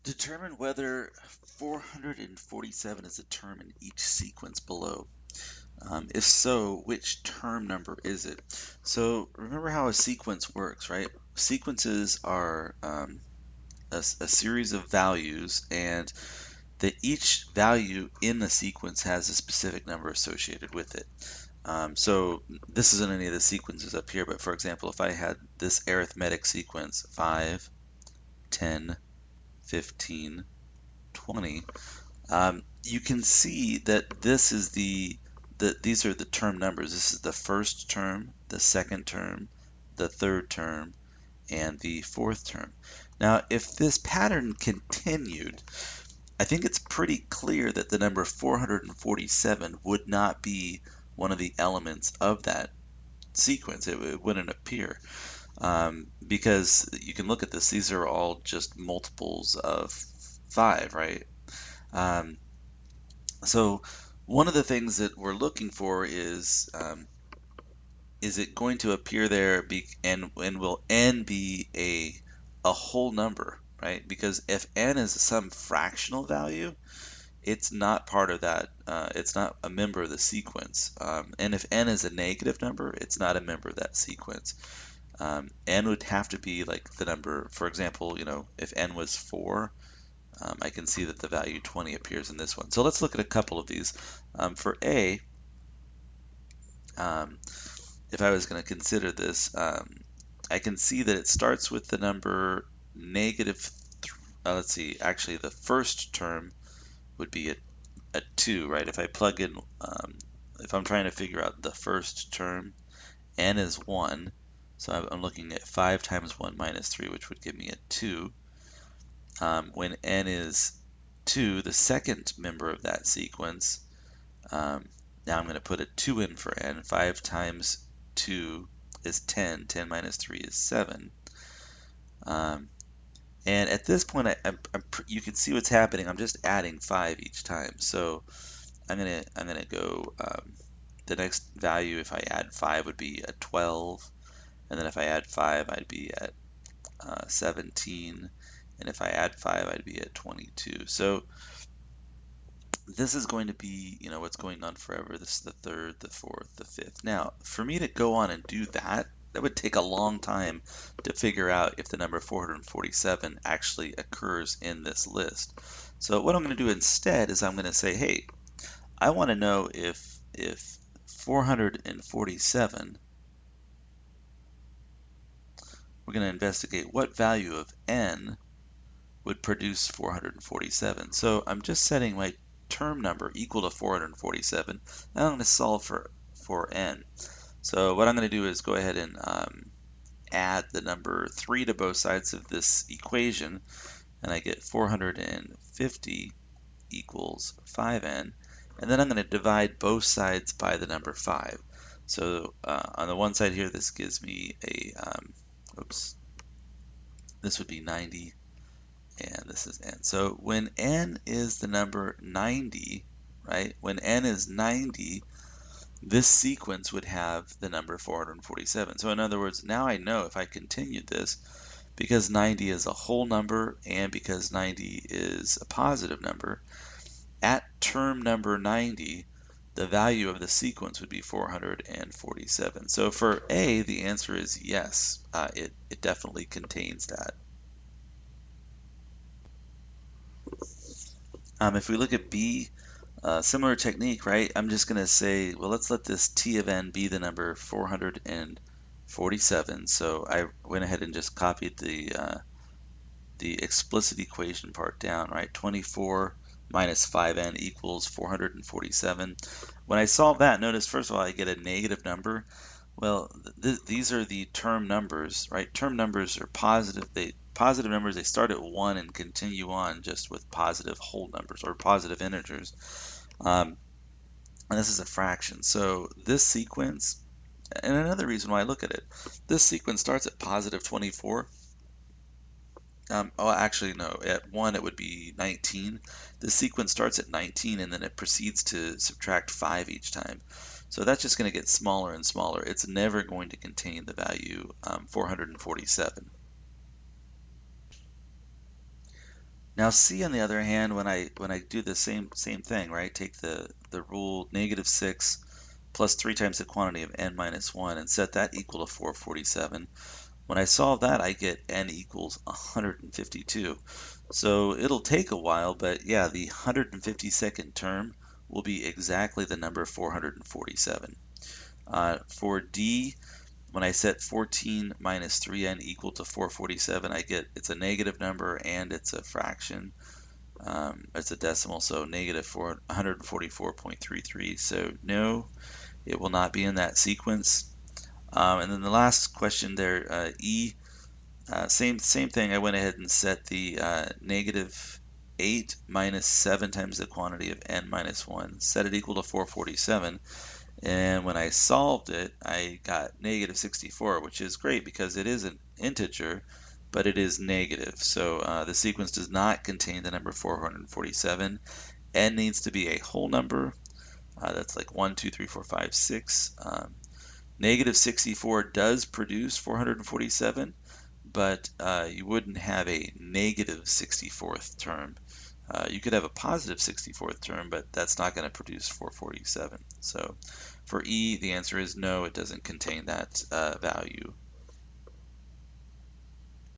Determine whether 447 is a term in each sequence below. If so, which term number is it? So remember how a sequence works, right? Sequences are a series of values, and that each value in the sequence has a specific number associated with it. So this isn't any of the sequences up here, but for example, if I had this arithmetic sequence 5, 10, 15, 20, you can see that these are the term numbers. This is the first term, the second term, the third term, and the fourth term. Now, if this pattern continued, I think it's pretty clear that the number 447 would not be one of the elements of that sequence. It wouldn't appear because you can look at this. These are all just multiples of 5, right? Um, So one of the things that we're looking for is it going to appear there and will n be a whole number, right? Because if n is some fractional value, it's not part of that. It's not a member of the sequence. And if n is a negative number, it's not a member of that sequence. N would have to be like the number, for example, if n was 4, I can see that the value 20 appears in this one. So let's look at a couple of these. For A, um, if I was going to consider this, I can see that it starts with the number negative. Let's see, actually the first term would be a 2, right? If I plug in, if I'm trying to figure out the first term, n is 1. So I'm looking at 5 times 1 minus 3, which would give me a 2. When n is 2, the second member of that sequence, now I'm going to put a 2 in for n. 5 times 2 is 10. 10 minus 3 is 7. Um, and at this point, you can see what's happening. I'm just adding 5 each time. So I'm gonna go. The next value, if I add 5, would be a 12. And then if I add 5, I'd be at 17. And if I add 5, I'd be at 22. So this is going to be, what's going on forever. This is the third, the fourth, the fifth. Now, for me to go on and do that, that would take a long time to figure out if the number 447 actually occurs in this list. So what I'm going to do instead is I'm going to say, hey, I want to know if 447, we're going to investigate what value of n would produce 447. So I'm just setting my term number equal to 447. Now I'm going to solve for n. So what I'm going to do is go ahead and add the number 3 to both sides of this equation, and I get 450 equals 5n. And then I'm going to divide both sides by the number 5. So on the one side here, this gives me oops, this would be 90. And this is n. So when n is the number 90, right? When n is 90, this sequence would have the number 447. So in other words, now I know if I continued this, because 90 is a whole number and because 90 is a positive number, at term number 90, the value of the sequence would be 447. So for A, the answer is yes. It definitely contains that. If we look at B, similar technique, right? I'm just going to say, well, let's let this T of n be the number 447. So I went ahead and just copied the explicit equation part down, right? 24 minus 5n equals 447. When I solve that, notice first of all I get a negative number. Well, these are the term numbers, right? Term numbers are positive. Positive numbers, they start at 1 and continue on just with positive whole numbers or positive integers. And this is a fraction. So this sequence, and another reason why I look at it, this sequence starts at positive 24. Oh, actually, no. At 1, it would be 19. The sequence starts at 19, and then it proceeds to subtract 5 each time. So that's just going to get smaller and smaller. It's never going to contain the value 447. Now C, on the other hand, when I do the same thing, right? Take the rule -6 plus 3 times the quantity of n minus 1 and set that equal to 447. When I solve that, I get n equals 152. So it'll take a while, but yeah, the 152nd term will be exactly the number 447. For D, when I set 14 minus 3n equal to 447, I get it's a negative number and it's a fraction. It's a decimal, so negative 144.33. So no, it will not be in that sequence. And then the last question there, E, same thing. I went ahead and set the -8 minus 7 times the quantity of n minus 1, set it equal to 447. And when I solved it, I got -64, which is great because it is an integer, but it is negative. So the sequence does not contain the number 447. N needs to be a whole number. That's like 1, 2, 3, 4, 5, 6. -64 does produce 447, but you wouldn't have a -64th term. You could have a positive 64th term, but that's not going to produce 447. So for E, the answer is no, it doesn't contain that value.